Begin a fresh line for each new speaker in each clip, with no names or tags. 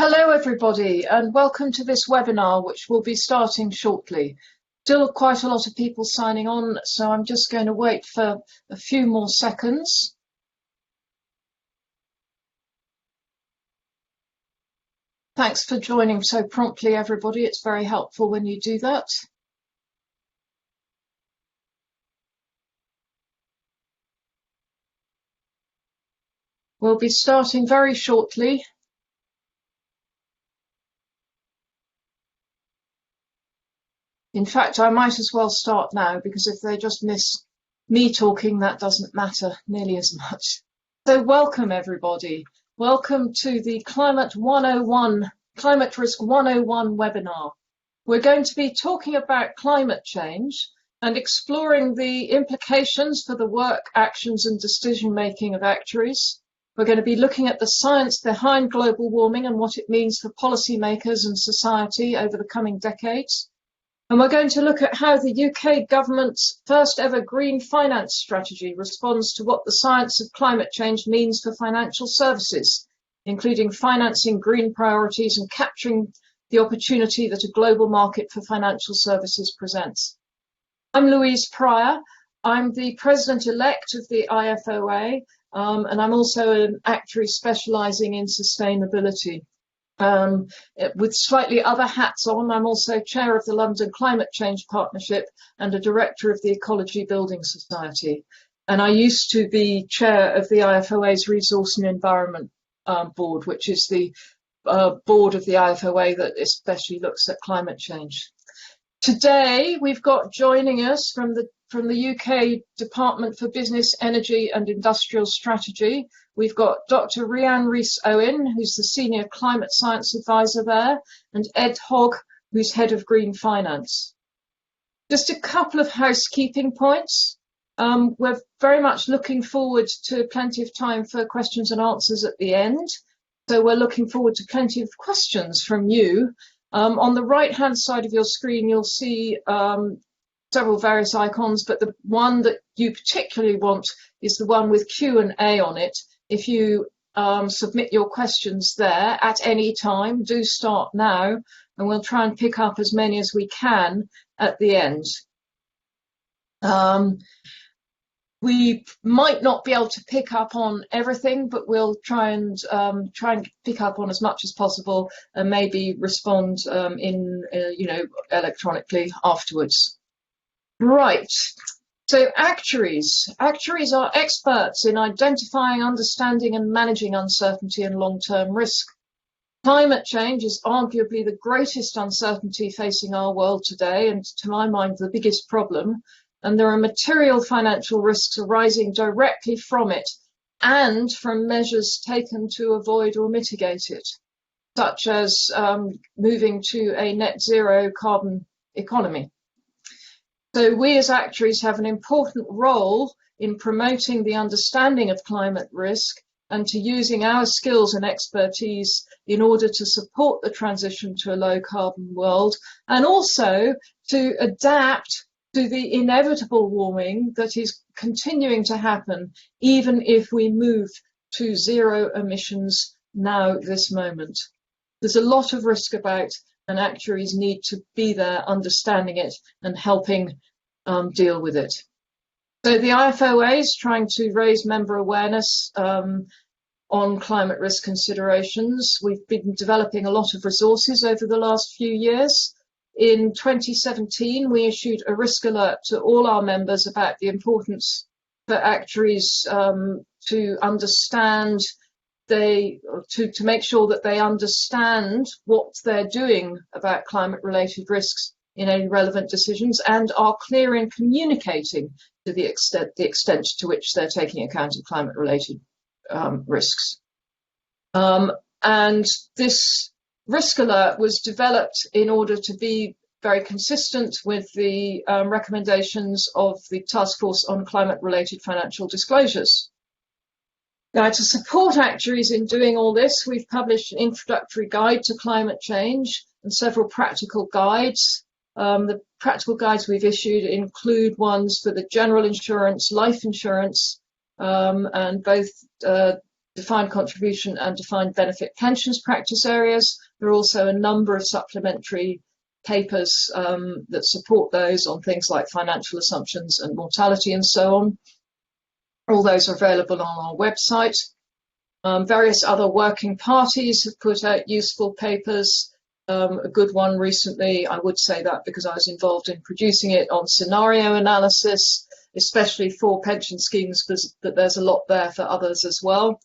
Hello everybody and welcome to this webinar which will be starting shortly. Still quite a lot of people signing on, so I'm just going to wait for a few more seconds. Thanks for joining so promptly everybody, it's very helpful when you do that. We'll be starting very shortly. In fact, I might as well start now because if they just miss me talking, that doesn't matter nearly as much. So welcome everybody. Welcome to the Climate Risk 101 webinar. We're going to be talking about climate change and exploring the implications for the work, actions and decision making of actuaries. We're going to be looking at the science behind global warming and what it means for policymakers and society over the coming decades. And we're going to look at how the UK government's first ever green finance strategy responds to what the science of climate change means for financial services, including financing green priorities and capturing the opportunity that a global market for financial services presents. I'm Louise Pryor. I'm the President-Elect of the IFoA, and I'm also an actuary specialising in sustainability. With slightly other hats on, I'm also chair of the London Climate Change Partnership and a director of the Ecology Building Society. And I used to be chair of the IFoA's Resource and Environment Board, which is the board of the IFoA that especially looks at climate change. Today, we've got joining us from the UK Department for Business, Energy and Industrial Strategy. We've got Dr Rhian Rees-Owen, who's the Senior Climate Science Advisor there, and Ed Hogg, who's Head of Green Finance. Just a couple of housekeeping points. We're very much looking forward to plenty of time for questions and answers at the end. So we're looking forward to plenty of questions from you. On the right-hand side of your screen, you'll see several various icons, but the one that you particularly want is the one with Q&A on it. If you submit your questions there at any time, do start now, and we'll try and pick up as many as we can at the end. We might not be able to pick up on everything, but we'll try and pick up on as much as possible and maybe respond electronically afterwards. Right. So actuaries are experts in identifying, understanding and managing uncertainty and long-term risk. Climate change is arguably the greatest uncertainty facing our world today, and to my mind, the biggest problem. And there are material financial risks arising directly from it and from measures taken to avoid or mitigate it, such as moving to a net zero carbon economy. So we as actuaries have an important role in promoting the understanding of climate risk and to using our skills and expertise in order to support the transition to a low carbon world and also to adapt to the inevitable warming that is continuing to happen, even if we move to zero emissions now, this moment. There's a lot of risk about, and actuaries need to be there understanding it and helping deal with it. So the IFoA is trying to raise member awareness on climate risk considerations. We've been developing a lot of resources over the last few years. In 2017, we issued a risk alert to all our members about the importance for actuaries to understand, to make sure that they understand what they're doing about climate-related risks in any relevant decisions and are clear in communicating to the extent to which they're taking account of climate-related risks. And this risk alert was developed in order to be very consistent with the recommendations of the Task Force on Climate-Related Financial Disclosures. Now, to support actuaries in doing all this, we've published an introductory guide to climate change and several practical guides. The practical guides we've issued include ones for the general insurance, life insurance, and both defined contribution and defined benefit pensions practice areas. There are also a number of supplementary papers that support those on things like financial assumptions and mortality and so on. All those are available on our website. Various other working parties have put out useful papers. A good one recently, I would say that because I was involved in producing it, on scenario analysis, especially for pension schemes, but there's a lot there for others as well.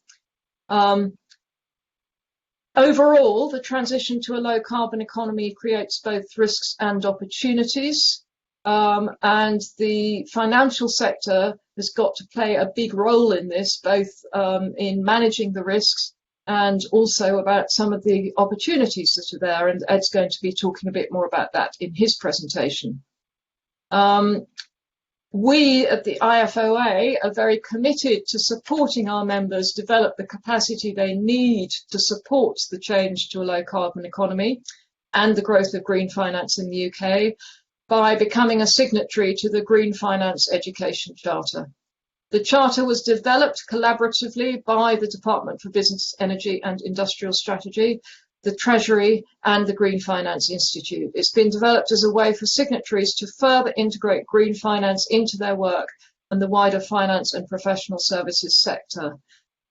Overall, the transition to a low carbon economy creates both risks and opportunities. And the financial sector has got to play a big role in this, both in managing the risks and also about some of the opportunities that are there. And Ed's going to be talking a bit more about that in his presentation. We at the IFoA are very committed to supporting our members develop the capacity they need to support the change to a low carbon economy and the growth of green finance in the UK by becoming a signatory to the Green Finance Education Charter. The Charter was developed collaboratively by the Department for Business, Energy and Industrial Strategy, the Treasury and the Green Finance Institute. It's been developed as a way for signatories to further integrate green finance into their work and the wider finance and professional services sector.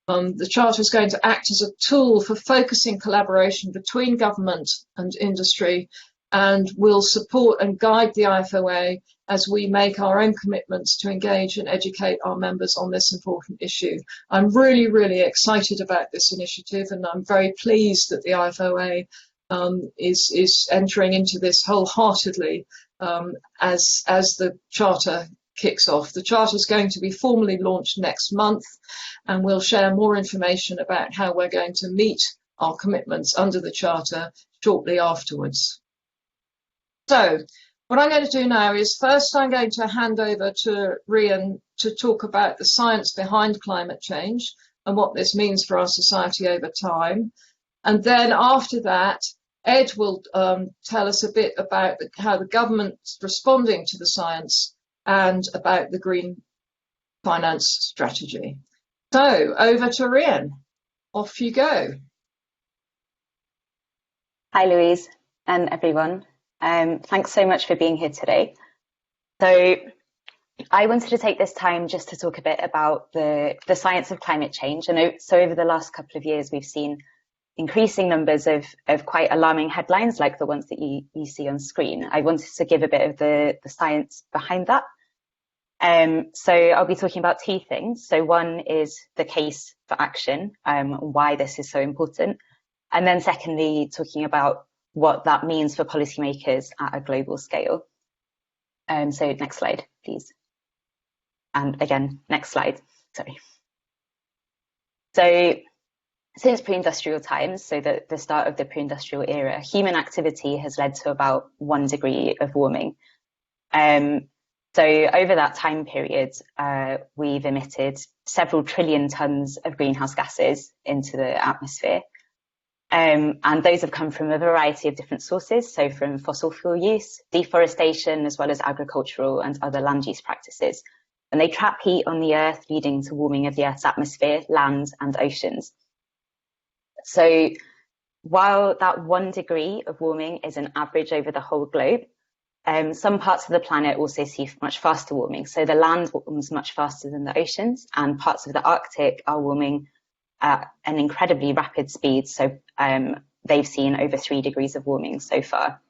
The Charter is going to act as a tool for focusing collaboration between government and industry, and will support and guide the IFoA as we make our own commitments to engage and educate our members on this important issue. I'm really, really excited about this initiative, and I'm very pleased that the IFoA is entering into this wholeheartedly as the Charter kicks off. The Charter is going to be formally launched next month, and we'll share more information about how we're going to meet our commitments under the Charter shortly afterwards. So what I'm going to do now is first I'm going to hand over to Rhian to talk about the science behind climate change and what this means for our society over time. And then after that, Ed will tell us a bit about how the government's responding to the science and about the green finance strategy. So over to Rhian. Off you go.
Hi, Louise and everyone. Thanks so much for being here today. So I wanted to take this time just to talk a bit about the science of climate change. And so over the last couple of years, we've seen increasing numbers of quite alarming headlines like the ones that you see on screen. I wanted to give a bit of the science behind that. So I'll be talking about two things. So one is the case for action, why this is so important. And then secondly, talking about what that means for policymakers at a global scale. So next slide, please. And again, next slide, sorry. So since pre-industrial times, so the start of the pre-industrial era, human activity has led to about 1 degree of warming. So over that time period, we've emitted several trillion tons of greenhouse gases into the atmosphere. And those have come from a variety of different sources, so from fossil fuel use, deforestation, as well as agricultural and other land use practices. And they trap heat on the Earth, leading to warming of the Earth's atmosphere, land and oceans. So while that 1 degree of warming is an average over the whole globe, some parts of the planet also see much faster warming. So the land warms much faster than the oceans, and parts of the Arctic are warming at an incredibly rapid speed. So they've seen over 3 degrees of warming so far.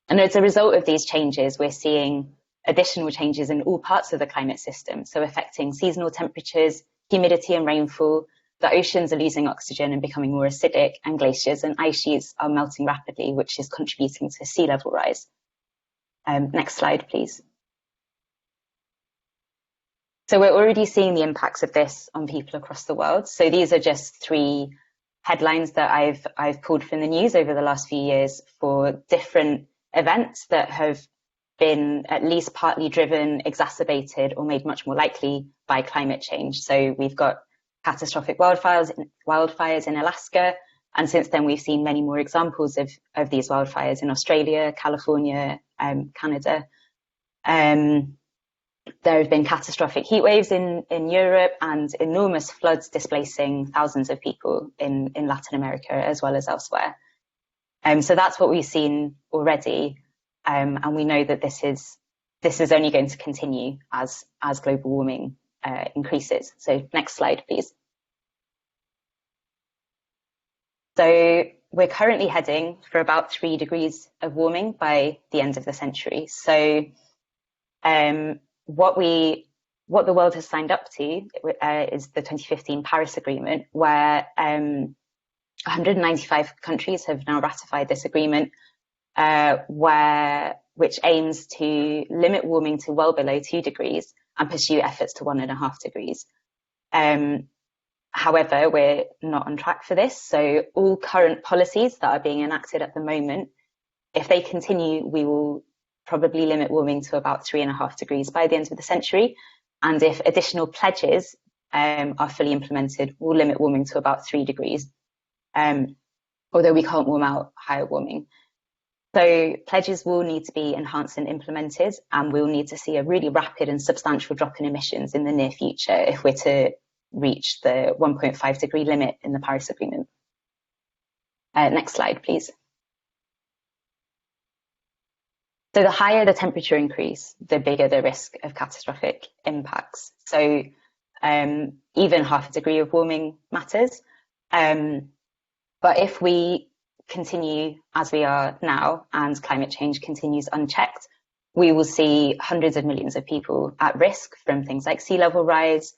And as a result of these changes, we're seeing additional changes in all parts of the climate system, so affecting seasonal temperatures, humidity and rainfall. The oceans are losing oxygen and becoming more acidic, and glaciers and ice sheets are melting rapidly, which is contributing to sea level rise. Next slide, please. So we're already seeing the impacts of this on people across the world. So these are just 3 headlines that I've pulled from the news over the last few years for different events that have been at least partly driven, exacerbated, or made much more likely by climate change. So we've got catastrophic wildfires in Alaska, and since then we've seen many more examples of these wildfires in Australia, California, Canada. There have been catastrophic heat waves in Europe and enormous floods displacing thousands of people in Latin America as well as elsewhere. So that's what we've seen already, and we know that this is only going to continue as global warming increases. So next slide, please. So we're currently heading for about 3 degrees of warming by the end of the century. So what the world has signed up to is the 2015 Paris Agreement, where 195 countries have now ratified this agreement, which aims to limit warming to well below 2 degrees and pursue efforts to 1.5 degrees. However, we're not on track for this. So all current policies that are being enacted at the moment, if they continue, we will probably limit warming to about 3.5 degrees by the end of the century. And if additional pledges are fully implemented, we'll limit warming to about 3 degrees, although we can't warm out higher warming. So pledges will need to be enhanced and implemented, and we'll need to see a really rapid and substantial drop in emissions in the near future if we're to reach the 1.5 degree limit in the Paris Agreement. Next slide, please. So the higher the temperature increase, the bigger the risk of catastrophic impacts. So even 0.5 degree of warming matters. But if we continue as we are now and climate change continues unchecked, we will see hundreds of millions of people at risk from things like sea level rise,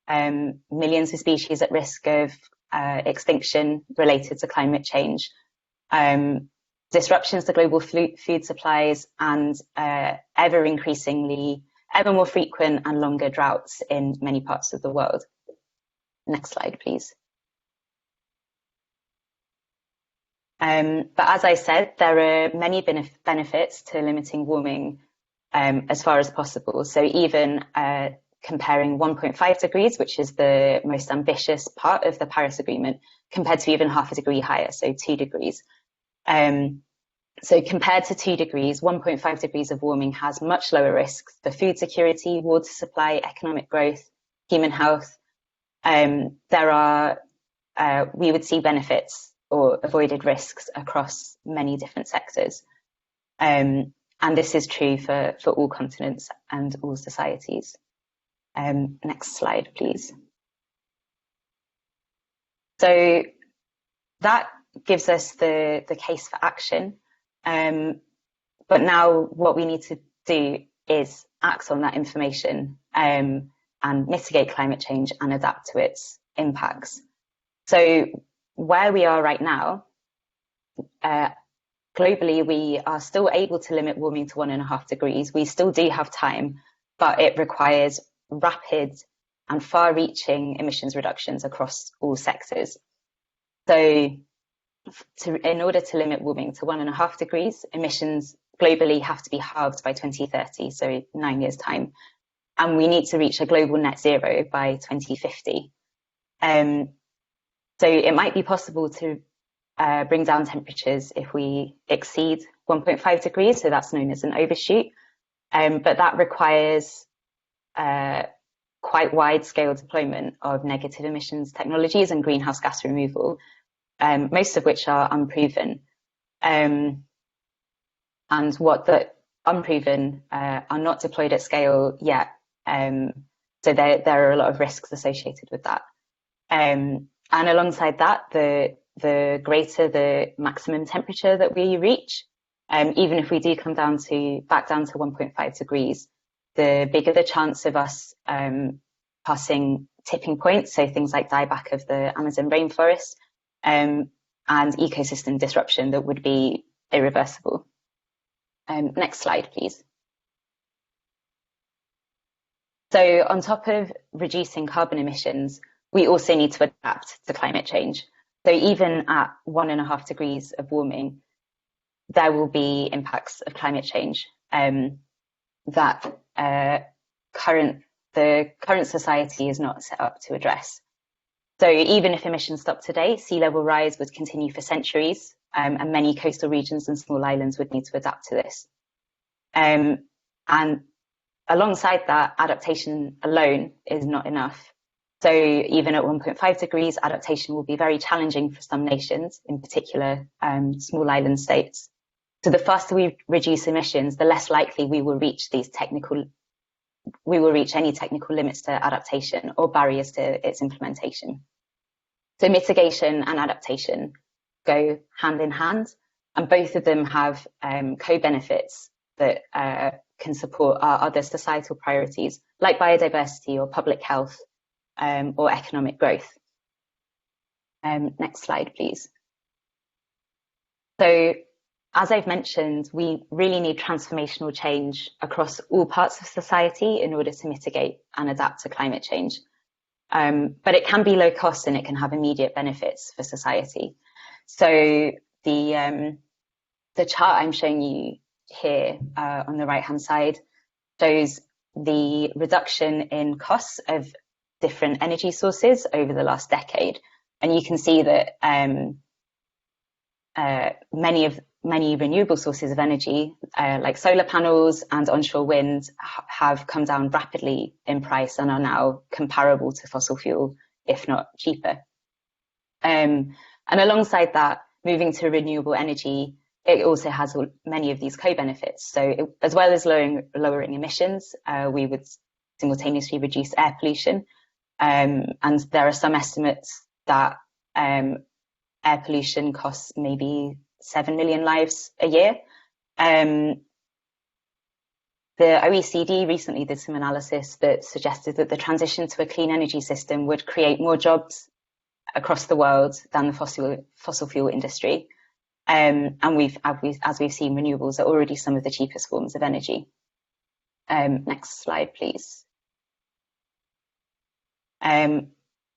millions of species at risk of extinction related to climate change, disruptions to global food supplies, and ever more frequent and longer droughts in many parts of the world. Next slide, please. But as I said, there are many benefits to limiting warming as far as possible. So even comparing 1.5 degrees, which is the most ambitious part of the Paris Agreement, compared to even 0.5 degree higher, so 2 degrees. So compared to 2 degrees, 1.5 degrees of warming has much lower risks for food security, water supply, economic growth, human health. We would see benefits or avoided risks across many different sectors. And this is true for all continents and all societies. Next slide, please. So that gives us the case for action. But now what we need to do is act on that information and mitigate climate change and adapt to its impacts. So where we are right now, globally, we are still able to limit warming to 1.5 degrees. We still do have time, but it requires rapid and far-reaching emissions reductions across all sectors. So in order to limit warming to 1.5 degrees, emissions globally have to be halved by 2030, so 9 years' time. And we need to reach a global net zero by 2050. So it might be possible to bring down temperatures if we exceed 1.5 degrees, so that's known as an overshoot. But that requires quite wide-scale deployment of negative emissions technologies and greenhouse gas removal, most of which are unproven. And what the unproven are not deployed at scale yet. So there are a lot of risks associated with that. And alongside that, the greater the maximum temperature that we reach, even if we do come back down to 1.5 degrees, the bigger the chance of us passing tipping points, so things like dieback of the Amazon rainforest, and ecosystem disruption that would be irreversible. Next slide, please. So on top of reducing carbon emissions, we also need to adapt to climate change. So even at 1.5 degrees of warming, there will be impacts of climate change that the current society is not set up to address. So even if emissions stop today, sea level rise would continue for centuries, and many coastal regions and small islands would need to adapt to this. And alongside that, adaptation alone is not enough. So even at 1.5 degrees, adaptation will be very challenging for some nations, in particular small island states. So the faster we reduce emissions, the less likely we will reach any technical limits to adaptation or barriers to its implementation. So mitigation and adaptation go hand in hand, and both of them have co-benefits that can support our other societal priorities, like biodiversity or public health or economic growth. Next slide, please. So, as I've mentioned, we really need transformational change across all parts of society in order to mitigate and adapt to climate change. But it can be low cost and it can have immediate benefits for society. So the chart I'm showing you here on the right-hand side shows the reduction in costs of different energy sources over the last decade. And you can see that many renewable sources of energy, like solar panels and onshore wind, have come down rapidly in price and are now comparable to fossil fuel, if not cheaper. And alongside that, moving to renewable energy, it also has many of these co-benefits. So as well as lowering emissions, we would simultaneously reduce air pollution. And there are some estimates that air pollution costs maybe 7 million lives a year. The OECD recently did some analysis that suggested that the transition to a clean energy system would create more jobs across the world than the fossil fuel industry. And as we've seen, renewables are already some of the cheapest forms of energy. Next slide, please.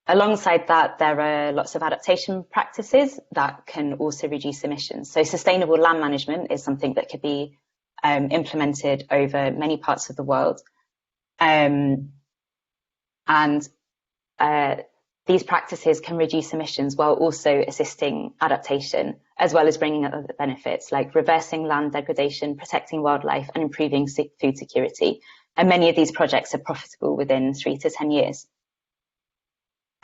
Alongside that, there are lots of adaptation practices that can also reduce emissions. So sustainable land management is something that could be implemented over many parts of the world. These practices can reduce emissions while also assisting adaptation, as well as bringing other benefits like reversing land degradation, protecting wildlife, and improving food security. And many of these projects are profitable within 3 to 10 years.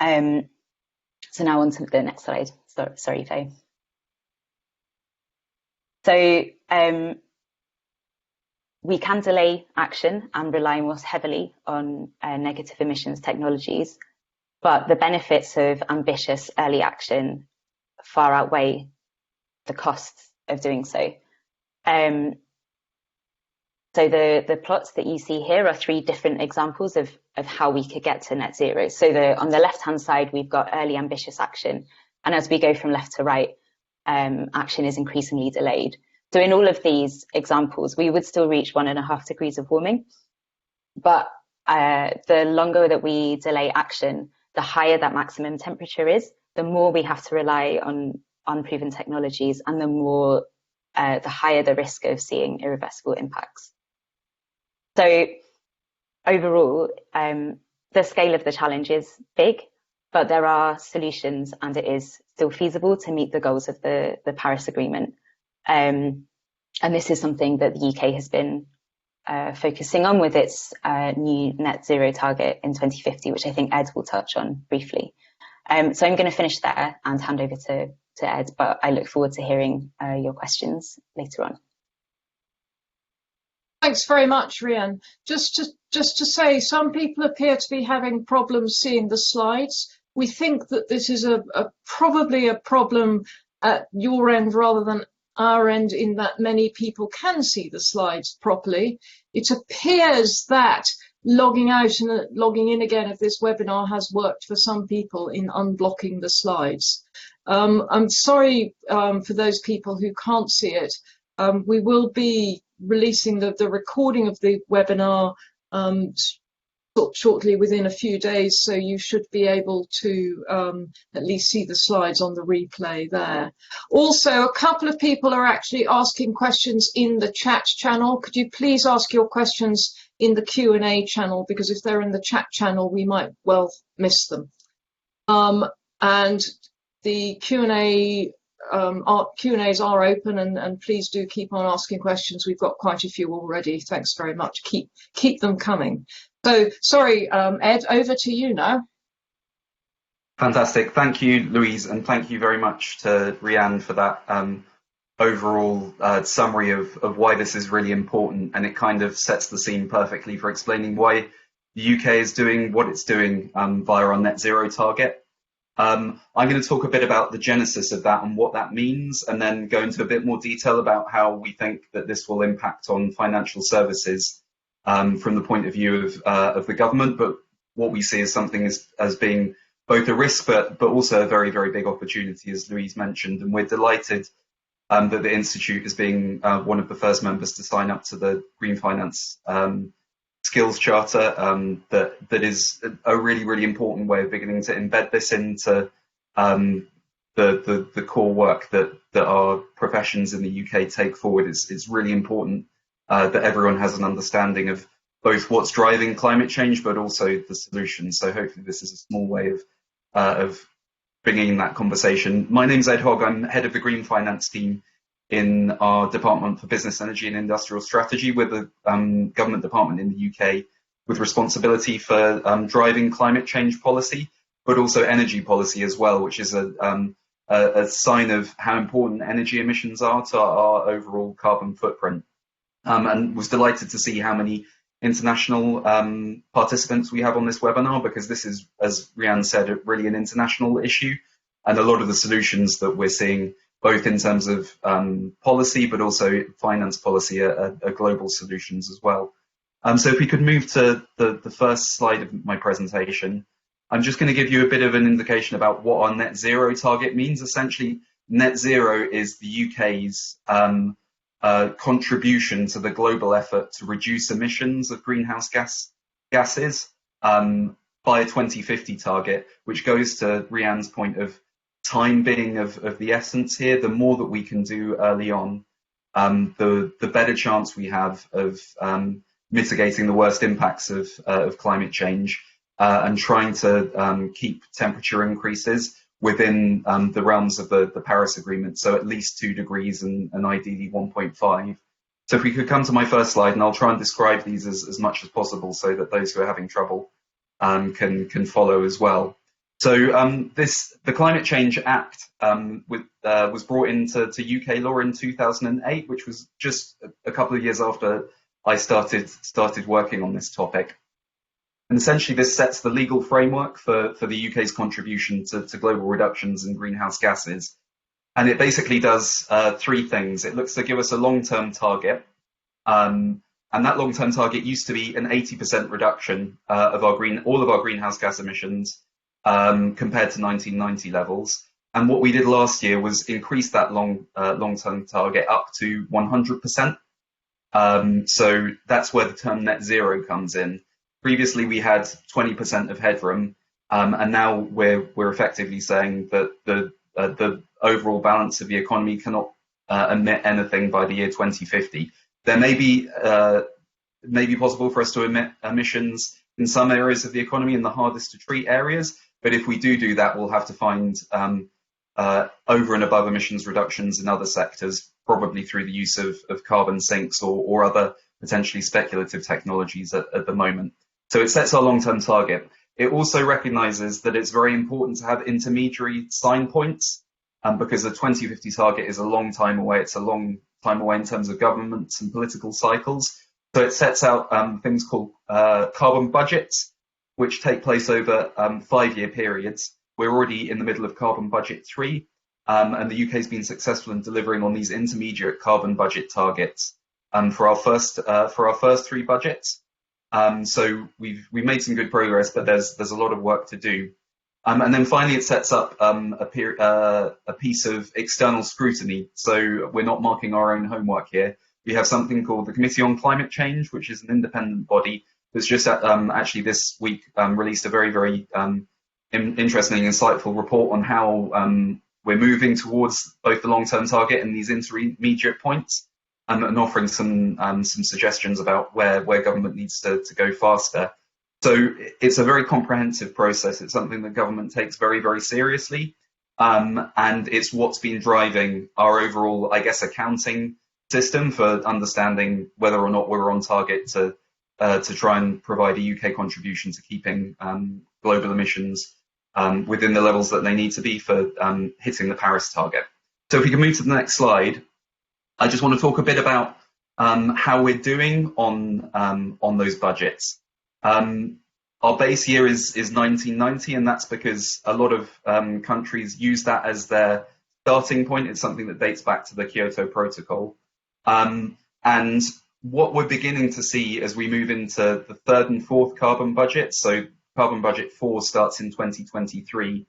So now on to the next slide. Sorry, Faye. So we can delay action and rely most heavily on negative emissions technologies, but the benefits of ambitious early action far outweigh the costs of doing so. So the plots that you see here are 3 different examples of how we could get to net zero. So on the left-hand side, we've got early ambitious action. And as we go from left to right, action is increasingly delayed. So in all of these examples, we would still reach 1.5 degrees of warming. But the longer that we delay action, the higher that maximum temperature is, the more we have to rely on unproven technologies, and the higher the risk of seeing irreversible impacts. So overall, the scale of the challenge is big, but there are solutions, and it is still feasible to meet the goals of the Paris Agreement. And this is something that the UK has been focusing on with its new net zero target in 2050, which I think Ed will touch on briefly. So I'm going to finish there and hand over to Ed, but I look forward to hearing your questions later on.
Thanks very much, Rhian. Just to say, some people appear to be having problems seeing the slides. We think that this is probably a problem at your end rather than our end, in that many people can see the slides properly. It appears that logging out and logging in again of this webinar has worked for some people in unblocking the slides. I'm sorry for those people who can't see it. We will be releasing the recording of the webinar shortly, within a few days, so you should be able to at least see the slides on the replay there. Also, a couple of people are actually asking questions in the chat channel. Could you please ask your questions in the Q&A channel, because if they're in the chat channel, we might well miss them. And the Q&A our Q&As are open, and please do keep on asking questions. We've got quite a few already. Thanks very much. Keep them coming. So, sorry, Ed, over to you now.
Fantastic. Thank you, Louise, and thank you very much to Rhian for that overall summary of why this is really important, and it kind of sets the scene perfectly for explaining why the UK is doing what it's doing via our net zero target. I'm going to talk a bit about the genesis of that and what that means, and then go into a bit more detail about how we think that this will impact on financial services from the point of view of the government, but what we see as something as being both a risk but also a very, very big opportunity, as Louise mentioned. And we're delighted that the Institute is being one of the first members to sign up to the Green Finance Skills Charter. That is a really, really important way of beginning to embed this into the core work that our professions in the UK take forward. It's really important that everyone has an understanding of both what's driving climate change, but also the solutions. So hopefully this is a small way of bringing in that conversation. My name's Ed Hogg. I'm head of the Green Finance team in our Department for Business, Energy and Industrial Strategy. We're the government department in the UK with responsibility for driving climate change policy, but also energy policy as well, which is a sign of how important energy emissions are to our overall carbon footprint. And was delighted to see how many international participants we have on this webinar, because this is, as Rhian said, really an international issue, and a lot of the solutions that we're seeing, both in terms of policy but also finance policy, are global solutions as well. So if we could move to the first slide of my presentation, I'm just going to give you a bit of an indication about what our net zero target means. Essentially, net zero is the UK's contribution to the global effort to reduce emissions of greenhouse gases by a 2050 target, which goes to Rhian's point of time being of the essence here. The more that we can do early on, the better chance we have of mitigating the worst impacts of climate change and trying to keep temperature increases within the realms of the Paris Agreement, so at least 2 degrees and ideally 1.5. So if we could come to my first slide, and I'll try and describe these as much as possible so that those who are having trouble can follow as well. So the Climate Change Act was brought into UK law in 2008, which was just a couple of years after I started working on this topic. And essentially, this sets the legal framework for the UK's contribution to global reductions in greenhouse gases. And it basically does 3 things. It looks to give us a long-term target. And that long-term target used to be an 80% reduction of all of our greenhouse gas emissions compared to 1990 levels. And what we did last year was increase that long-term target up to 100%. So that's where the term net zero comes in. Previously, we had 20% of headroom, and now we're effectively saying that the overall balance of the economy cannot emit anything by the year 2050. There may be possible for us to emit emissions in some areas of the economy, in the hardest to treat areas, but if we do that, we'll have to find over and above emissions reductions in other sectors, probably through the use of carbon sinks or other potentially speculative technologies at the moment. So it sets our long-term target. It also recognises that it's very important to have intermediary sign points, because the 2050 target is a long time away. It's a long time away in terms of governments and political cycles. So it sets out things called carbon budgets, which take place over 5-year periods. We're already in the middle of carbon budget 3, and the UK has been successful in delivering on these intermediate carbon budget targets for our first 3 budgets. So we've made some good progress, but there's a lot of work to do. And then finally, it sets up a piece of external scrutiny. So we're not marking our own homework here. We have something called the Committee on Climate Change, which is an independent body that's just actually this week released a very, very interesting, insightful report on how we're moving towards both the long-term target and these intermediate points. And offering some suggestions about where government needs to go faster. So it's a very comprehensive process. It's something that government takes very, very seriously. and it's what's been driving our overall, I guess, accounting system for understanding whether or not we're on target to try and provide a UK contribution to keeping global emissions within the levels that they need to be for hitting the Paris target. So if we can move to the next slide, I just want to talk a bit about how we're doing on those budgets. Our base year is 1990, and that's because a lot of countries use that as their starting point. It's something that dates back to the Kyoto Protocol. And what we're beginning to see as we move into the third and fourth carbon budget, so carbon budget 4 starts in 2023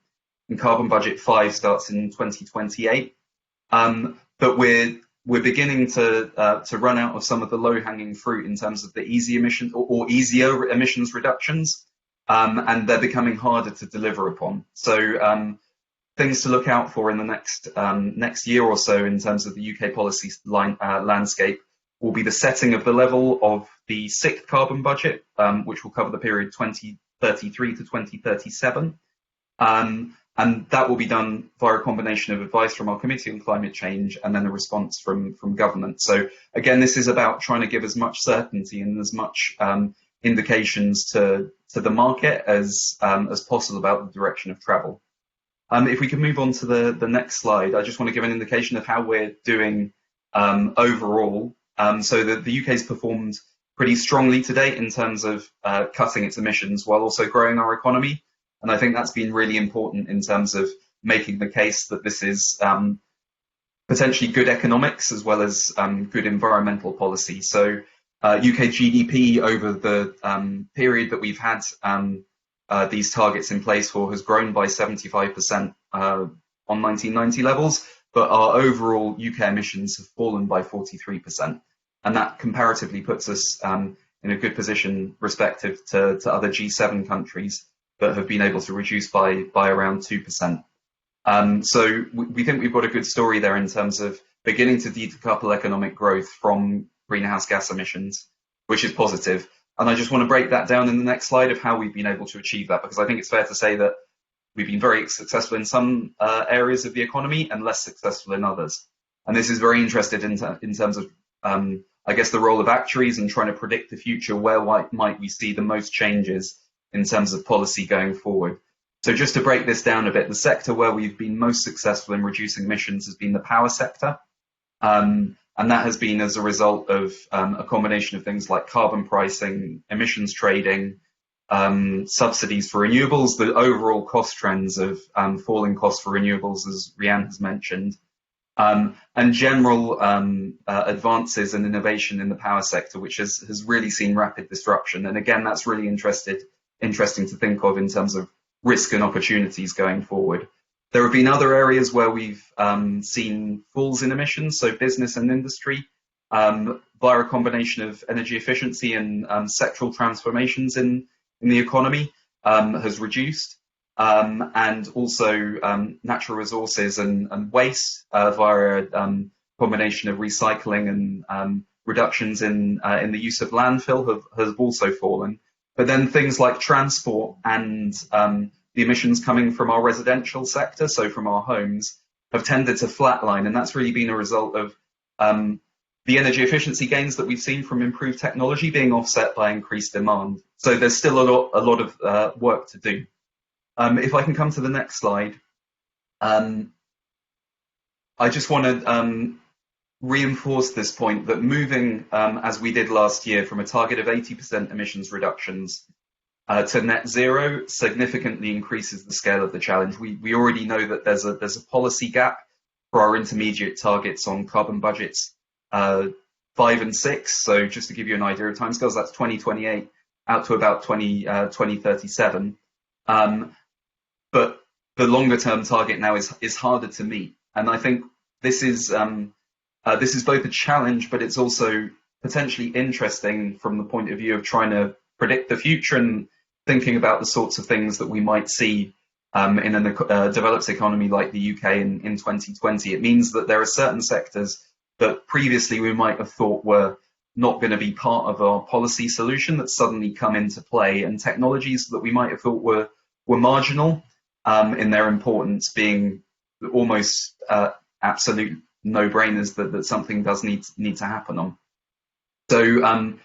and carbon budget 5 starts in 2028, but we're beginning to run out of some of the low-hanging fruit in terms of the easy emission or easier emissions reductions, and they're becoming harder to deliver upon. So things to look out for in the next year or so in terms of the UK policy landscape will be the setting of the level of the sixth carbon budget, which will cover the period 2033 to 2037. And that will be done via a combination of advice from our Committee on Climate Change and then a response from government. So again, this is about trying to give as much certainty and as much indications to the market as possible about the direction of travel. If we can move on to the next slide, I just want to give an indication of how we're doing overall. So the UK's performed pretty strongly to date in terms of cutting its emissions while also growing our economy. And I think that's been really important in terms of making the case that this is potentially good economics as well as good environmental policy. So UK GDP over the period that we've had these targets in place for has grown by 75% on 1990 levels, but our overall UK emissions have fallen by 43%. And that comparatively puts us in a good position respective to other G7 countries that have been able to reduce by around 2%. So we think we've got a good story there in terms of beginning to decouple economic growth from greenhouse gas emissions, which is positive. And I just want to break that down in the next slide of how we've been able to achieve that, because I think it's fair to say that we've been very successful in some areas of the economy and less successful in others. And this is very interested in terms of, I guess, the role of actuaries and trying to predict the future. Where might we see the most changes in terms of policy going forward? So just to break this down a bit, the sector where we've been most successful in reducing emissions has been the power sector. And that has been as a result of a combination of things like carbon pricing, emissions trading, subsidies for renewables, the overall cost trends of falling costs for renewables, as Rhian has mentioned, and general advances and innovation in the power sector, which has really seen rapid disruption. And again, that's really interesting to think of in terms of risk and opportunities going forward. There have been other areas where we've seen falls in emissions, so business and industry, via a combination of energy efficiency and sectoral transformations in the economy has reduced, and also natural resources and waste via a combination of recycling and reductions in the use of landfill have also fallen. But then things like transport and the emissions coming from our residential sector, so from our homes, have tended to flatline, and that's really been a result of the energy efficiency gains that we've seen from improved technology being offset by increased demand. So there's still a lot of work to do. If I can come to the next slide, I just want to reinforce this point that moving, as we did last year, from a target of 80% emissions reductions to net zero significantly increases the scale of the challenge. We already know that there's a policy gap for our intermediate targets on carbon budgets 5 and 6. So just to give you an idea of timescales, that's 2028 out to about 2037. But the longer term target now is harder to meet. And I think this is both a challenge, but it's also potentially interesting from the point of view of trying to predict the future and thinking about the sorts of things that we might see in a developed economy like the UK in 2020. It means that there are certain sectors that previously we might have thought were not going to be part of our policy solution that suddenly come into play, and technologies that we might have thought were marginal in their importance being almost absolute no-brainers that something does need to happen on. So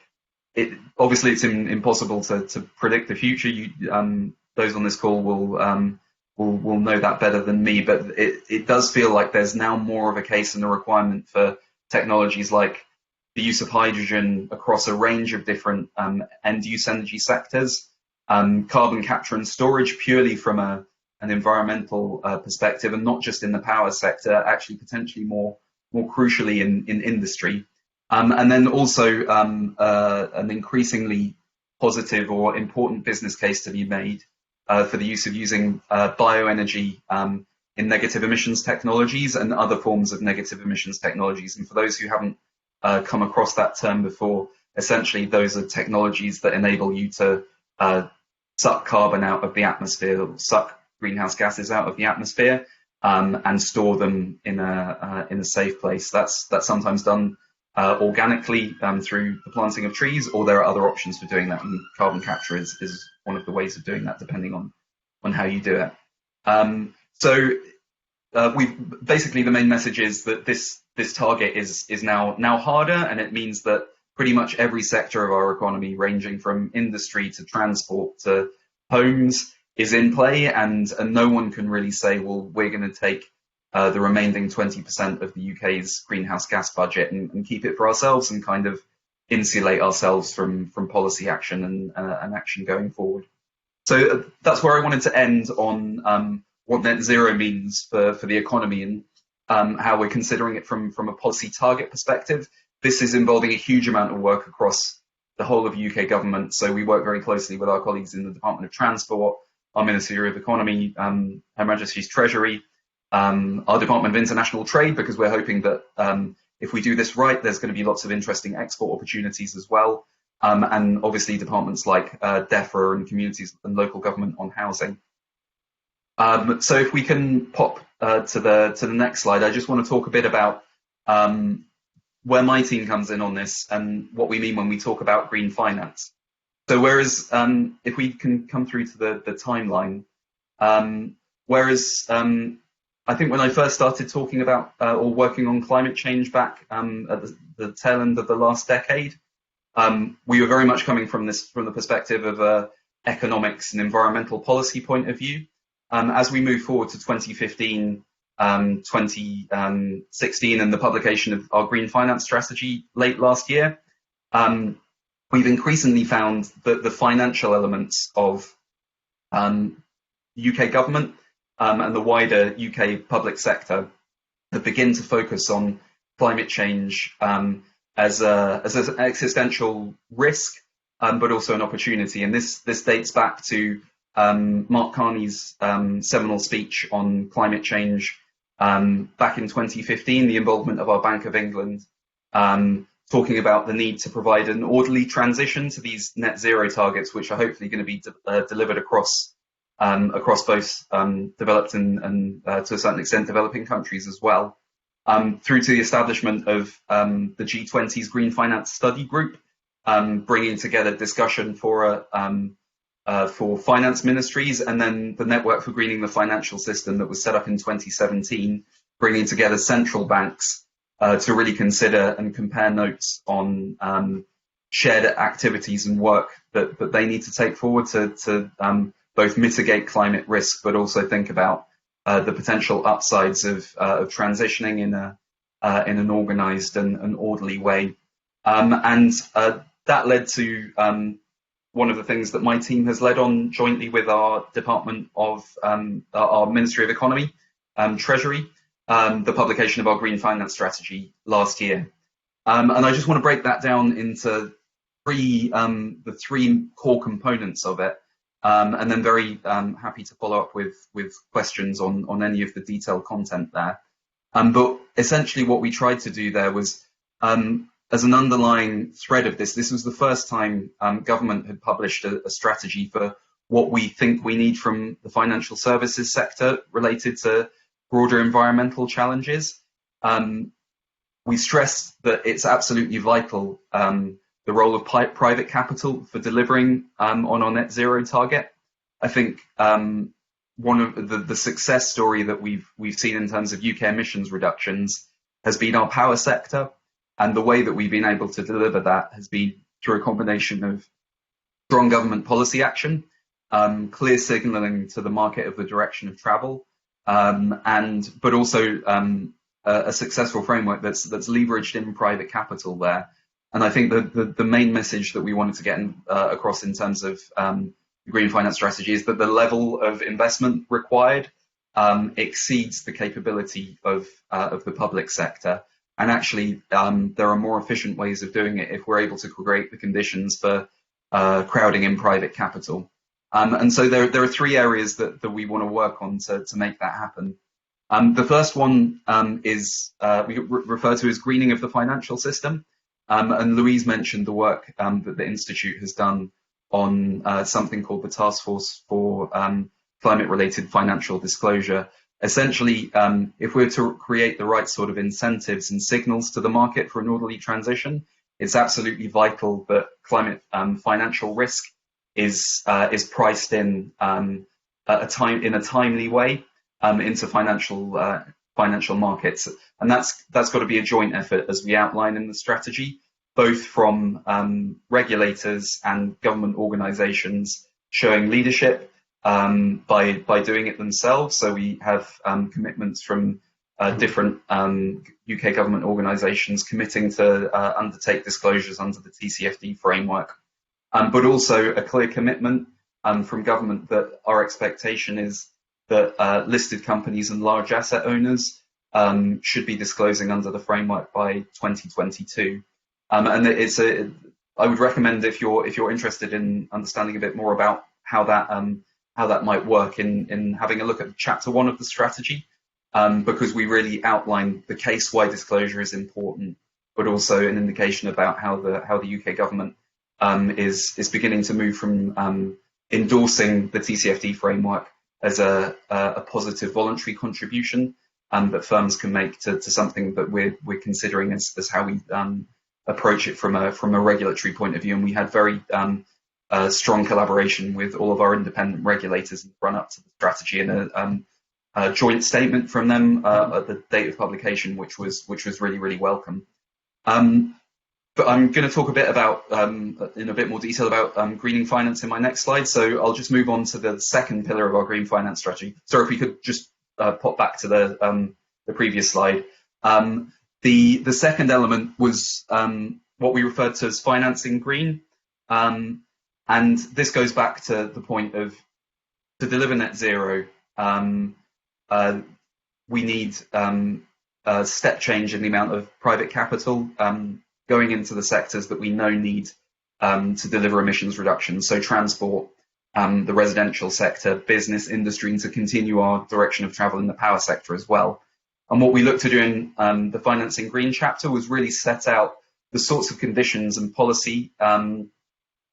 obviously it's impossible to predict the future. Those on this call will know that better than me, but it does feel like there's now more of a case and a requirement for technologies like the use of hydrogen across a range of different end-use energy sectors, carbon capture and storage purely from an environmental perspective, and not just in the power sector, actually potentially more crucially in industry. And then also an increasingly positive or important business case to be made for the use of using bioenergy in negative emissions technologies and other forms of negative emissions technologies. And for those who haven't come across that term before, essentially those are technologies that enable you to suck carbon out of the atmosphere, or suck greenhouse gases out of the atmosphere, and store them in a safe place. That's sometimes done organically through the planting of trees, or there are other options for doing that, and carbon capture is one of the ways of doing that, depending on how you do it. So basically the main message is that this target is now harder, and it means that pretty much every sector of our economy, ranging from industry to transport to homes, is in play, and no one can really say, well, we're going to take the remaining 20% of the UK's greenhouse gas budget and keep it for ourselves and kind of insulate ourselves from policy action and action going forward. So that's where I wanted to end on what net zero means for the economy and how we're considering it from a policy target perspective. This is involving a huge amount of work across the whole of UK government. So we work very closely with our colleagues in the Department of Transport, our Ministry of Economy, Her Majesty's Treasury, our Department of International Trade, because we're hoping that if we do this right, there's going to be lots of interesting export opportunities as well. And obviously departments like DEFRA and communities and local government on housing. So if we can pop to the next slide, I just want to talk a bit about where my team comes in on this and what we mean when we talk about green finance. So whereas if we can come through to the timeline, whereas I think when I first started talking about or working on climate change back at the tail end of the last decade, we were very much coming from the perspective of economics and environmental policy point of view. As we move forward to 2015, 2016, and the publication of our green finance strategy late last year, we've increasingly found that the financial elements of UK government and the wider UK public sector have begun to focus on climate change as an existential risk, but also an opportunity. And this dates back to Mark Carney's seminal speech on climate change back in 2015, the involvement of our Bank of England, talking about the need to provide an orderly transition to these net zero targets, which are hopefully going to be delivered across both developed and to a certain extent developing countries as well, through to the establishment of the G20's Green Finance Study Group, bringing together discussion for finance ministries, and then the Network for Greening the Financial System that was set up in 2017, bringing together central banks to really consider and compare notes on shared activities and work that they need to take forward to both mitigate climate risk, but also think about the potential upsides of transitioning in an organised and orderly way. And that led to one of the things that my team has led on jointly with our Department of our Ministry of Economy, Treasury, the publication of our Green Finance Strategy last year. And I just want to break that down into the three core components of it, and then very happy to follow up with questions on any of the detailed content there. But essentially what we tried to do there was, as an underlying thread of this was the first time government had published a strategy for what we think we need from the financial services sector related to broader environmental challenges. We stress that it's absolutely vital, the role of private capital for delivering on our net zero target. I think one of the success story that we've seen in terms of UK emissions reductions has been our power sector, and the way that we've been able to deliver that has been through a combination of strong government policy action, clear signalling to the market of the direction of travel, but also a successful framework that's leveraged in private capital there. And I think the main message that we wanted to get across in terms of the green finance strategy is that the level of investment required exceeds the capability of the public sector. And actually, there are more efficient ways of doing it if we're able to create the conditions for crowding in private capital. And so there are three areas that we want to work on to make that happen. The first one is we refer to as greening of the financial system. And Louise mentioned the work that the Institute has done on something called the Task Force for Climate-Related Financial Disclosure. Essentially, if we're to create the right sort of incentives and signals to the market for an orderly transition, it's absolutely vital that climate financial risk is priced in a timely way into financial markets, and that's got to be a joint effort, as we outline in the strategy, both from regulators and government organisations showing leadership by doing it themselves. So we have commitments from different UK government organisations committing to undertake disclosures under the TCFD framework, but also a clear commitment from government that our expectation is that listed companies and large asset owners should be disclosing under the framework by 2022. And I would recommend, if you're interested in understanding a bit more about how that might work, in having a look at Chapter 1 of the strategy, because we really outline the case why disclosure is important, but also an indication about how the UK government is beginning to move from endorsing the TCFD framework as a positive voluntary contribution that firms can make to something that we're considering as how we approach it from a regulatory point of view. And we had very strong collaboration with all of our independent regulators in the run up to the strategy, and a joint statement from them at the date of publication, which was really, really welcome. But I'm going to talk a bit about, in a bit more detail, about greening finance in my next slide. So I'll just move on to the second pillar of our green finance strategy. Sorry, if we could just pop back to the previous slide. The second element was what we referred to as financing green. And this goes back to the point of, to deliver net zero, we need a step change in the amount of private capital going into the sectors that we know need to deliver emissions reductions. So transport, the residential sector, business, industry, and to continue our direction of travel in the power sector as well. And what we looked to do in the Financing Green chapter was really set out the sorts of conditions and policy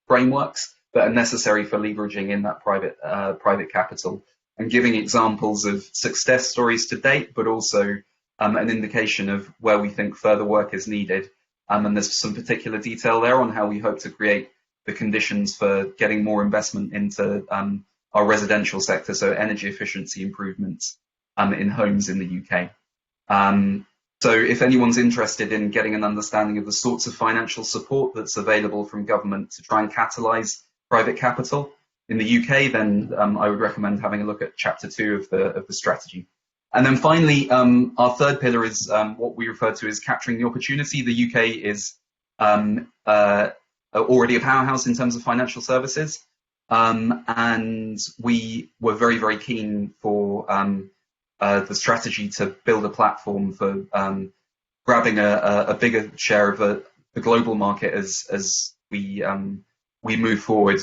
frameworks that are necessary for leveraging in that private capital, and giving examples of success stories to date, but also an indication of where we think further work is needed. And there's some particular detail there on how we hope to create the conditions for getting more investment into our residential sector, so energy efficiency improvements in homes in the UK. So if anyone's interested in getting an understanding of the sorts of financial support that's available from government to try and catalyse private capital in the UK, then I would recommend having a look at Chapter 2 of the strategy. And then finally, our third pillar is what we refer to as capturing the opportunity. The UK is already a powerhouse in terms of financial services, and we were very, very keen for the strategy to build a platform for grabbing a bigger share of the global market as we move forward.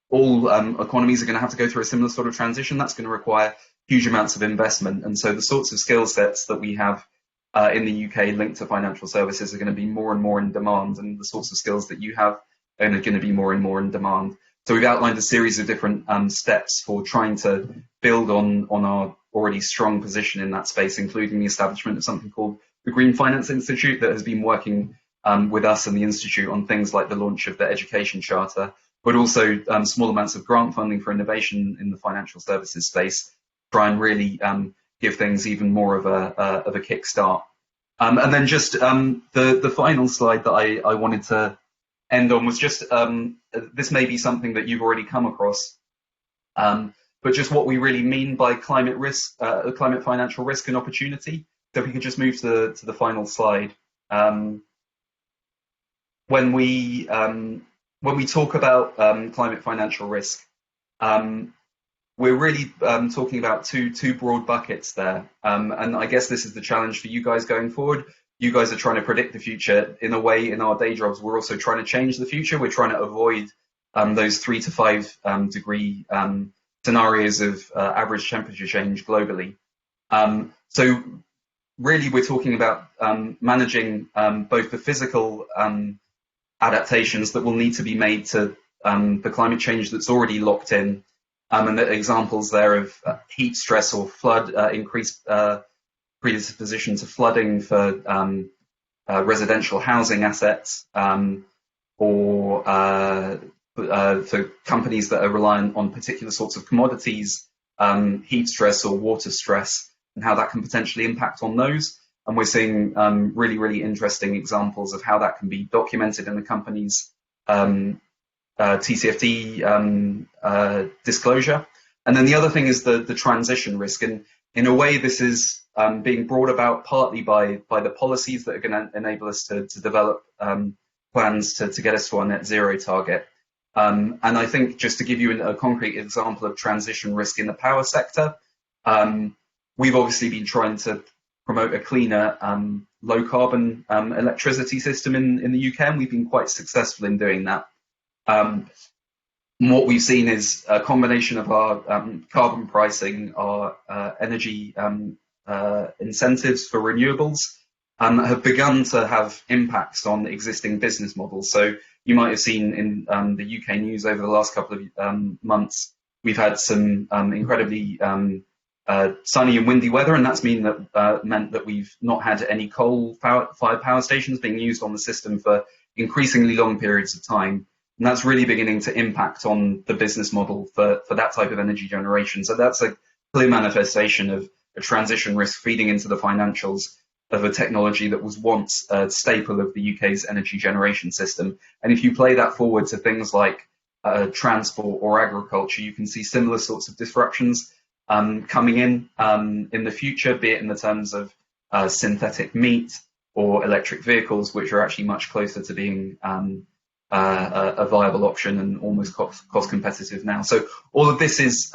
All economies are going to have to go through a similar sort of transition. That's going to require huge amounts of investment, and so the sorts of skill sets that we have in the UK linked to financial services are going to be more and more in demand, and the sorts of skills that you have are going to be more and more in demand. So we've outlined a series of different steps for trying to build on our already strong position in that space, including the establishment of something called the Green Finance Institute that has been working with us and the Institute on things like the launch of the Education Charter, but also small amounts of grant funding for innovation in the financial services space, try and really give things even more of a kickstart. And then just the final slide that I wanted to end on was just, this may be something that you've already come across, but just what we really mean by climate risk, climate financial risk and opportunity. So if we could just move to the final slide. When we talk about climate financial risk, we're really talking about two broad buckets there, and I guess this is the challenge for you guys going forward. You guys are trying to predict the future. In a way, in our day jobs, we're also trying to change the future. We're trying to avoid those 3 to 5 degree scenarios of average temperature change globally. So really, we're talking about managing both the physical adaptations that will need to be made to the climate change that's already locked in, and the examples there of heat stress or flood, increased predisposition to flooding for residential housing assets, or for companies that are reliant on particular sorts of commodities, heat stress or water stress, and how that can potentially impact on those. And we're seeing really, really interesting examples of how that can be documented in the company's TCFD disclosure. And then the other thing is the transition risk. And in a way, this is being brought about partly by the policies that are going to enable us to develop plans to get us to our net zero target. And I think, just to give you a concrete example of transition risk in the power sector, we've obviously been trying to promote a cleaner, low carbon electricity system in the UK, and we've been quite successful in doing that. What we've seen is a combination of our carbon pricing, our energy incentives for renewables, have begun to have impacts on existing business models. So you might have seen in the UK news over the last couple of months, we've had some incredibly sunny and windy weather, and that's meant that we've not had any coal-fired power stations being used on the system for increasingly long periods of time. And that's really beginning to impact on the business model for that type of energy generation. So that's a clear manifestation of a transition risk feeding into the financials of a technology that was once a staple of the UK's energy generation system. And if you play that forward to things like transport or agriculture, you can see similar sorts of disruptions coming in the future, be it in the terms of synthetic meat or electric vehicles, which are actually much closer to being a viable option and almost cost competitive now. So all of this is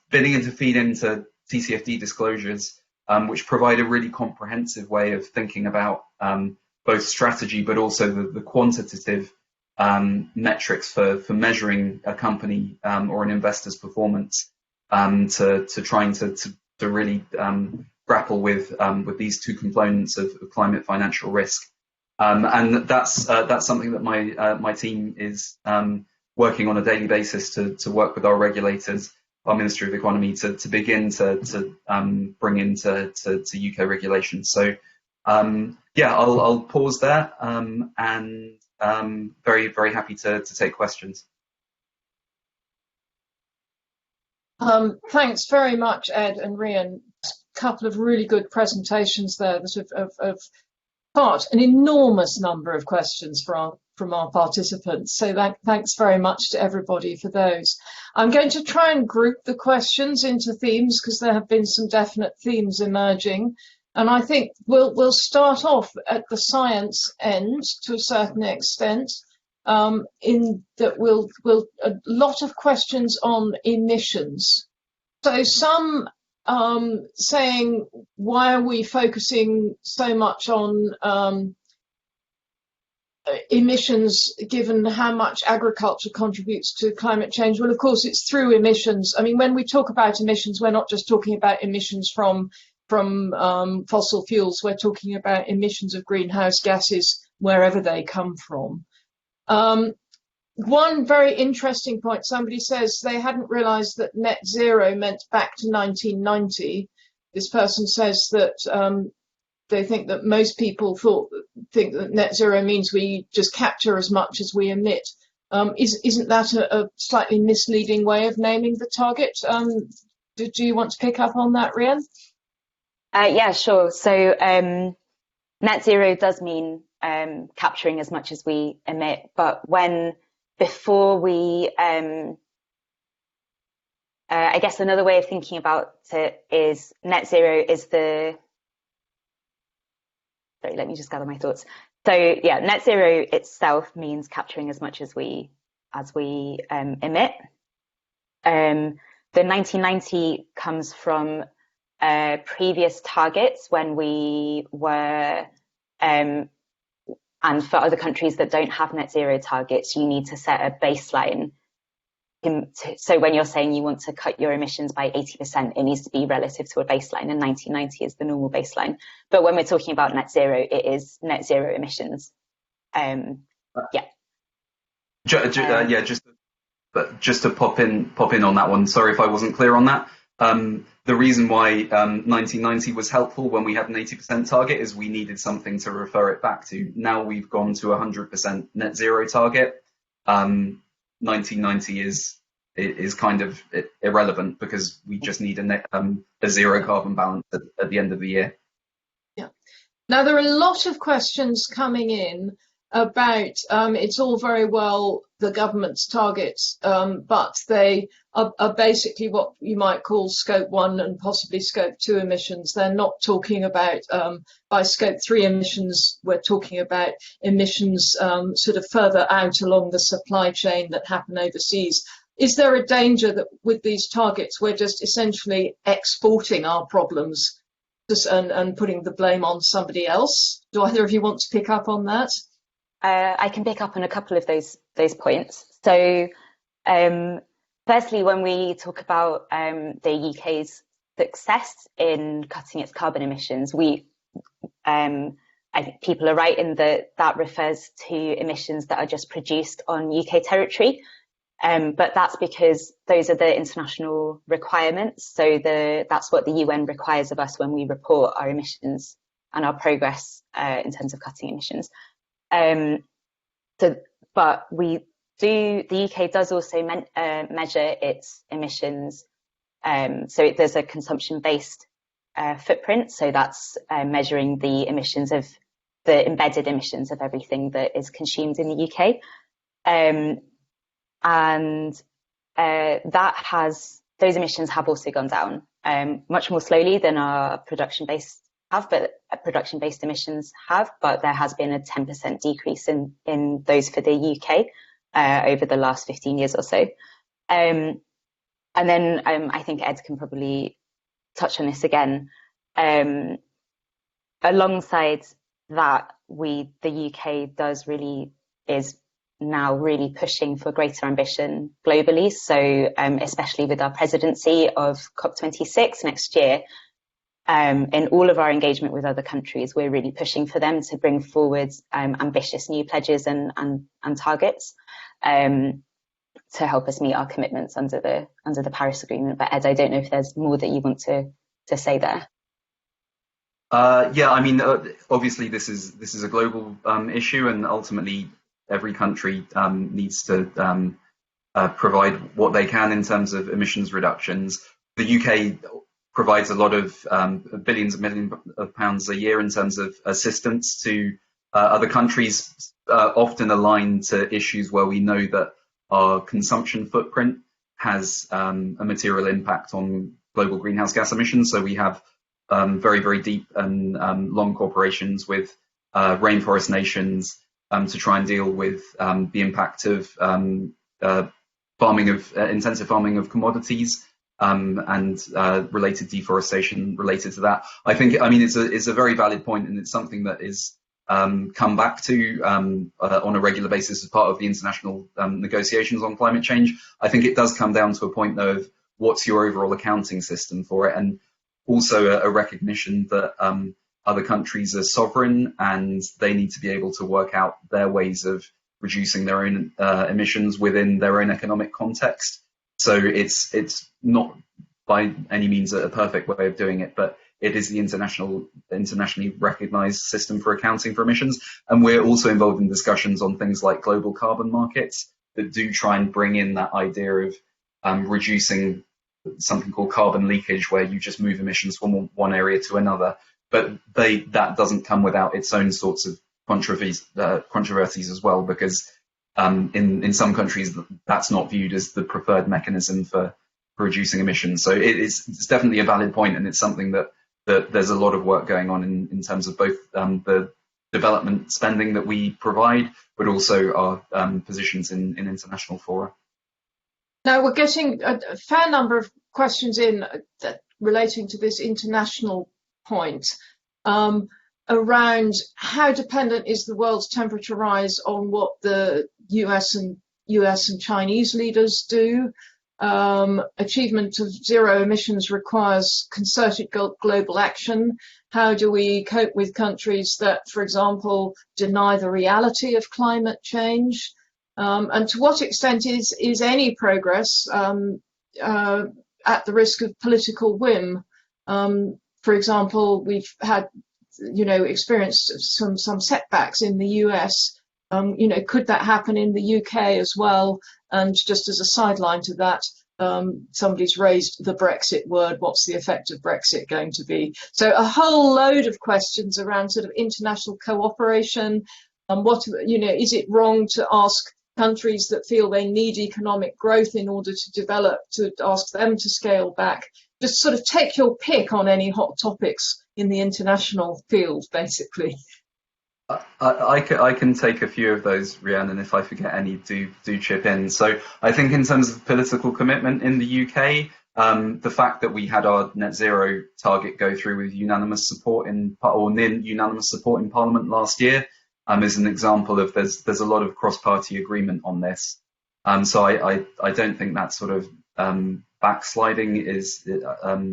beginning to feed into TCFD disclosures, which provide a really comprehensive way of thinking about both strategy, but also the quantitative metrics for measuring a company or an investor's performance, to trying to really grapple with these two components of climate financial risk. And that's something that my team is working on a daily basis to work with our regulators, our Ministry of Economy, to begin to bring into UK regulations. So yeah, I'll pause there, and very, very happy to take questions.
Thanks very much, Ed and Rhian. A couple of really good presentations there that have sparked an enormous number of questions from our participants. So thanks very much to everybody for those. I'm going to try and group the questions into themes, because there have been some definite themes emerging. And I think we'll start off at the science end to a certain extent, in that we'll a lot of questions on emissions. So some saying, why are we focusing so much on emissions, given how much agriculture contributes to climate change? Well, of course, it's through emissions. I mean, when we talk about emissions, we're not just talking about emissions from fossil fuels. We're talking about emissions of greenhouse gases wherever they come from. One very interesting point, somebody says they hadn't realized that net zero meant back to 1990. This person says that they think that most people think that net zero means we just capture as much as we emit. Isn't that a slightly misleading way of naming the target? Do you want to pick up on that, Rhian?
Yeah, sure. So net zero does mean capturing as much as we emit, but before we I guess another way of thinking about it is net zero is sorry, let me just gather my thoughts. So yeah, net zero itself means capturing as much as we emit. The 1990 comes from previous targets when we were, and for other countries that don't have net zero targets, you need to set a baseline. So when you're saying you want to cut your emissions by 80%, it needs to be relative to a baseline, and 1990 is the normal baseline. But when we're talking about net zero, it is net zero emissions.
Just to pop in on that one. Sorry if I wasn't clear on that. The reason why 1990 was helpful when we had an 80% target is we needed something to refer it back to. Now we've gone to 100% net zero target. 1990 is kind of irrelevant because we just need a zero carbon balance at the end of the year.
Yeah. Now there are a lot of questions coming in about it's all very well the government's targets, but they are basically what you might call scope 1 and possibly scope 2 emissions. They're not talking about by scope 3 emissions, we're talking about emissions sort of further out along the supply chain that happen overseas. Is there a danger that with these targets we're just essentially exporting our problems and putting the blame on somebody else? Do either of you want to pick up on that?
I can pick up on a couple of those points. So, firstly, when we talk about the UK's success in cutting its carbon emissions, I think people are right in that refers to emissions that are just produced on UK territory. But that's because those are the international requirements. So that's what the UN requires of us when we report our emissions and our progress in terms of cutting emissions. But the UK does also measure its emissions. So there's a consumption-based footprint. So that's measuring the emissions of the embedded emissions of everything that is consumed in the UK. Those emissions have also gone down much more slowly than our production-based emissions have, but there has been a 10% decrease in those for the UK over the last 15 years or so. And then I think Ed can probably touch on this again. Alongside that, the UK is now really pushing for greater ambition globally. So especially with our presidency of COP26 next year, in all of our engagement with other countries, we're really pushing for them to bring forward ambitious new pledges and targets to help us meet our commitments under the Paris Agreement. But Ed, I don't know if there's more that you want to say there.
Yeah, I mean, obviously this is a global issue, and ultimately every country needs to provide what they can in terms of emissions reductions. The UK provides a lot of billions of millions of pounds a year in terms of assistance to other countries, often aligned to issues where we know that our consumption footprint has a material impact on global greenhouse gas emissions. So we have very, very deep and long cooperations with rainforest nations to try and deal with the impact of intensive farming of commodities and related deforestation related to that. I mean, it's a very valid point, and it's something that is come back to on a regular basis as part of the international negotiations on climate change. I think it does come down to a point, though, of what's your overall accounting system for it, and also a recognition that other countries are sovereign and they need to be able to work out their ways of reducing their own emissions within their own economic context. So it's not by any means a perfect way of doing it, but it is the internationally recognized system for accounting for emissions. And we're also involved in discussions on things like global carbon markets, that do try and bring in that idea of reducing something called carbon leakage, where you just move emissions from one area to another. But that doesn't come without its own sorts of controversies as well, because in some countries that's not viewed as the preferred mechanism for reducing emissions. So it's definitely a valid point, and it's something that there's a lot of work going on in terms of both the development spending that we provide, but also our positions in international fora.
Now we're getting a fair number of questions in relating to this international point, around how dependent is the world's temperature rise on what the US and Chinese leaders do. Achievement of zero emissions requires concerted global action. How do we cope with countries that, for example, deny the reality of climate change? And to what extent is any progress at the risk of political whim? For example, we've had, experienced some setbacks in the US. Could that happen in the UK as well? And just as a sideline to that, somebody's raised the Brexit word. What's the effect of Brexit going to be? So a whole load of questions around sort of international cooperation. Is it wrong to ask countries that feel they need economic growth in order to develop, to ask them to scale back? Just sort of take your pick on any hot topics in the international field, basically.
I can take a few of those, Rhian, and if I forget any, do chip in. So I think in terms of political commitment in the UK, the fact that we had our net zero target go through with unanimous support near unanimous support in Parliament last year is an example of there's a lot of cross-party agreement on this. So I don't think that sort of backsliding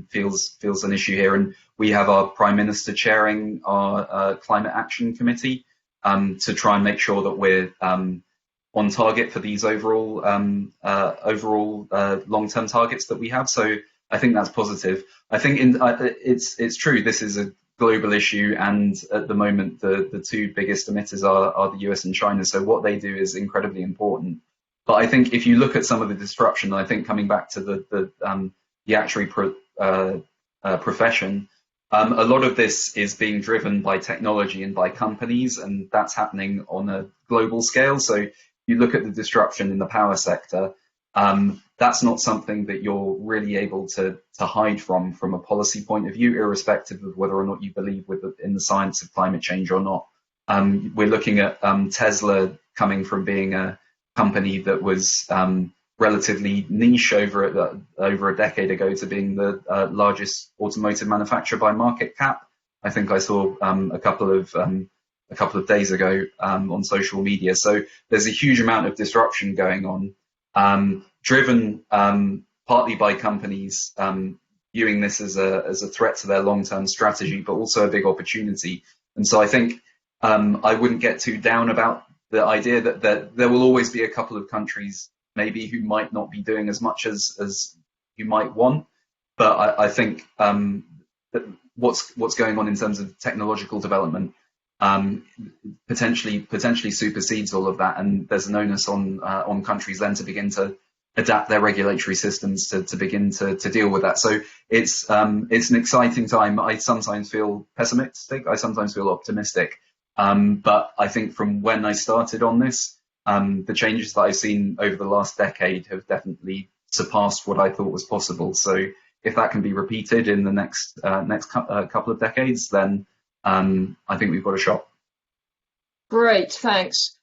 feels an issue here, and we have our Prime Minister chairing our Climate Action Committee to try and make sure that we're on target for these overall long-term targets that we have. So I think that's positive. I think it's true. This is a global issue, and at the moment the two biggest emitters are the US and China. So what they do is incredibly important. But I think if you look at some of the disruption, I think coming back to the actuary profession, a lot of this is being driven by technology and by companies, and that's happening on a global scale. So if you look at the disruption in the power sector, that's not something that you're really able to hide from a policy point of view, irrespective of whether or not you believe in the science of climate change or not. We're looking at Tesla coming from being a company that was relatively niche over a decade ago to being the largest automotive manufacturer by market cap. I think I saw a couple of days ago on social media. So there's a huge amount of disruption going on, driven partly by companies viewing this as a threat to their long-term strategy, but also a big opportunity. And so I think I wouldn't get too down about the idea that there will always be a couple of countries maybe who might not be doing as much as you might want. But I think that what's going on in terms of technological development potentially supersedes all of that, and there's an onus on countries then to begin to adapt their regulatory systems to begin to deal with that. So it's an exciting time. I sometimes feel pessimistic, I sometimes feel optimistic. But I think from when I started on this, the changes that I've seen over the last decade have definitely surpassed what I thought was possible. So if that can be repeated in the next couple of decades, then I think we've got a shot.
Great, thanks.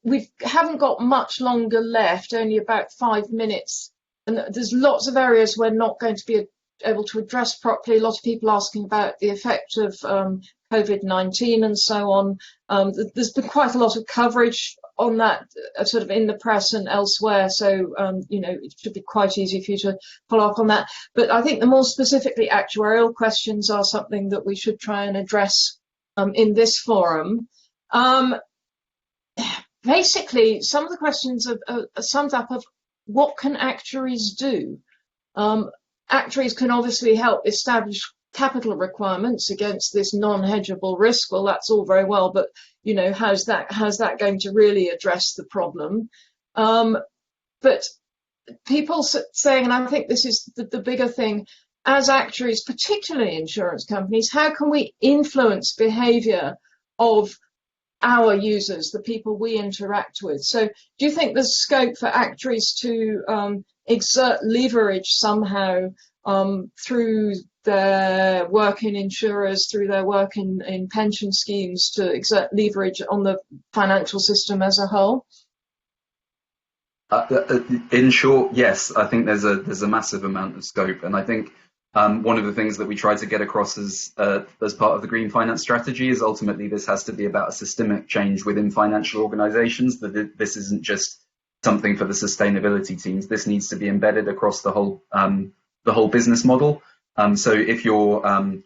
We haven't got much longer left, only about 5 minutes. And there's lots of areas we're not going to be able to address properly. A lot of people asking about the effect of COVID-19 and so on. There's been quite a lot of coverage on that sort of in the press and elsewhere. So, it should be quite easy for you to follow up on that. But I think the more specifically actuarial questions are something that we should try and address in this forum. Basically, some of the questions are summed up of what can actuaries do? Actuaries can obviously help establish capital requirements against this non-hedgeable risk. Well, that's all very well, but how's that going to really address the problem? But people saying, and I think this is the bigger thing, as actuaries, particularly insurance companies, how can we influence behaviour of our users, the people we interact with? So do you think there's scope for actuaries to exert leverage somehow through their work in insurers, through their work in pension schemes, to exert leverage on the financial system as a whole?
In short, yes, I think there's a massive amount of scope, and I think one of the things that we try to get across as part of the green finance strategy is ultimately this has to be about a systemic change within financial organisations. That this isn't just something for the sustainability teams. This needs to be embedded across the whole business model. So if you're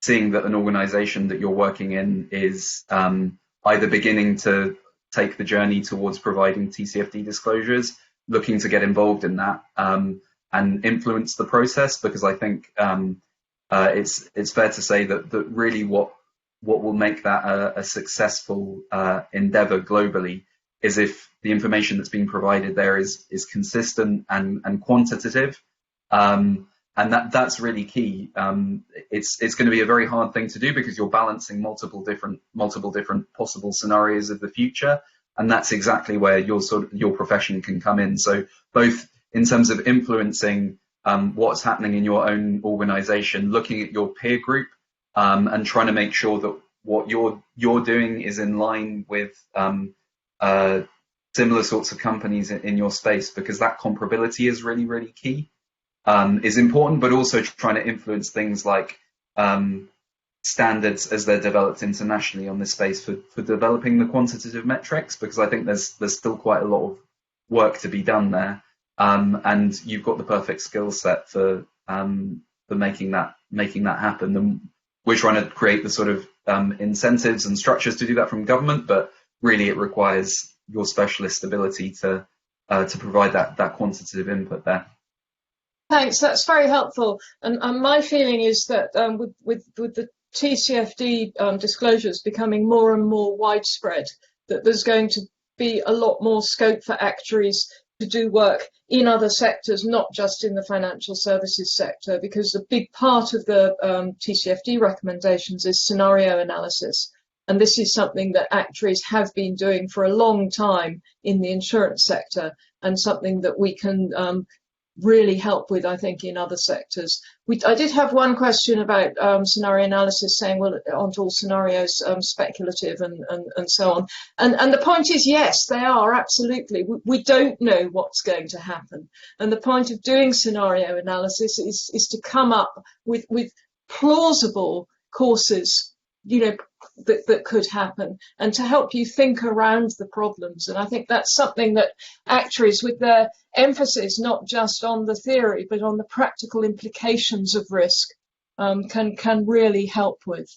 seeing that an organisation that you're working in is either beginning to take the journey towards providing TCFD disclosures, looking to get involved in that and influence the process, because I think it's fair to say that really what will make that a successful endeavour globally is if the information that's being provided there is consistent and quantitative, and that's really key. It's going to be a very hard thing to do because you're balancing multiple different possible scenarios of the future, and that's exactly where your profession can come in. So both in terms of influencing what's happening in your own organisation, looking at your peer group, and trying to make sure that what you're doing is in line with similar sorts of companies in your space, because that comparability is really, really key. Is important, but also trying to influence things like standards as they're developed internationally on this space for developing the quantitative metrics, because I think there's still quite a lot of work to be done there, and you've got the perfect skill set for making that happen. And we're trying to create the sort of incentives and structures to do that from government, but really it requires your specialist ability to provide that quantitative input there.
Thanks, that's very helpful. And my feeling is that with the TCFD disclosures becoming more and more widespread, that there's going to be a lot more scope for actuaries to do work in other sectors, not just in the financial services sector, because a big part of the TCFD recommendations is scenario analysis. And this is something that actuaries have been doing for a long time in the insurance sector, and something that we can really help with, I think, in other sectors. I did have one question about scenario analysis, saying, well, aren't all scenarios speculative and so on? And the point is, yes, they are, absolutely. We don't know what's going to happen. And the point of doing scenario analysis is to come up with plausible courses, that could happen, and to help you think around the problems. And I think that's something that actuaries, with their emphasis not just on the theory but on the practical implications of risk, can really help with.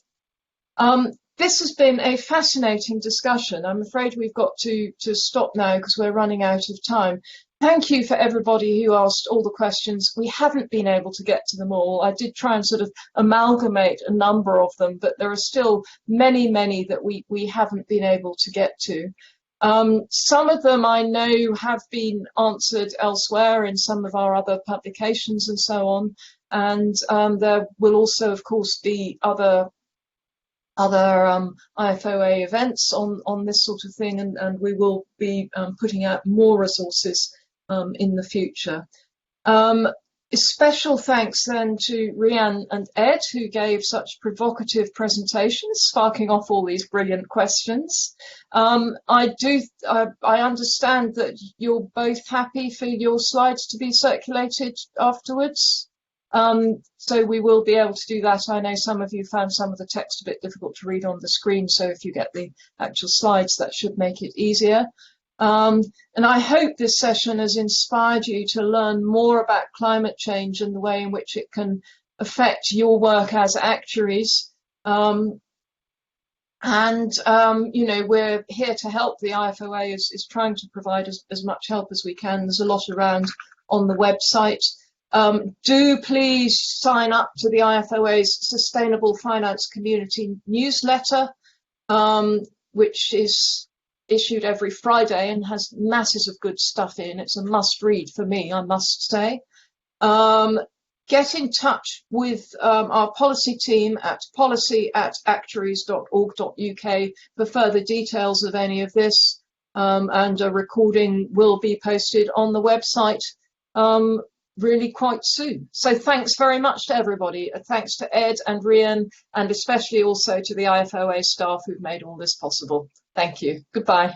This has been a fascinating discussion. I'm afraid we've got to stop now because we're running out of time. Thank you for everybody who asked all the questions. We haven't been able to get to them all. I did try and sort of amalgamate a number of them, but there are still many, many that we haven't been able to get to. Some of them I know have been answered elsewhere in some of our other publications and so on. And there will also, of course, be other IFoA events on this sort of thing, and we will be putting out more resources in the future. Special thanks then to Rhian and Ed, who gave such provocative presentations, sparking off all these brilliant questions. I understand that you're both happy for your slides to be circulated afterwards. So we will be able to do that. I know some of you found some of the text a bit difficult to read on the screen, so if you get the actual slides, that should make it easier. And I hope this session has inspired you to learn more about climate change and the way in which it can affect your work as actuaries. We're here to help. The IFoA is trying to provide as much help as we can. There's a lot around on the website. Do please sign up to the IFoA's Sustainable Finance Community newsletter, which is issued every Friday and has masses of good stuff in. It's a must read for me, I must say. Get in touch with our policy team at policy@actuaries.org.uk for further details of any of this, and a recording will be posted on the website really quite soon. So thanks very much to everybody. Thanks to Ed and Rhian, and especially also to the IFoA staff who've made all this possible. Thank you. Goodbye.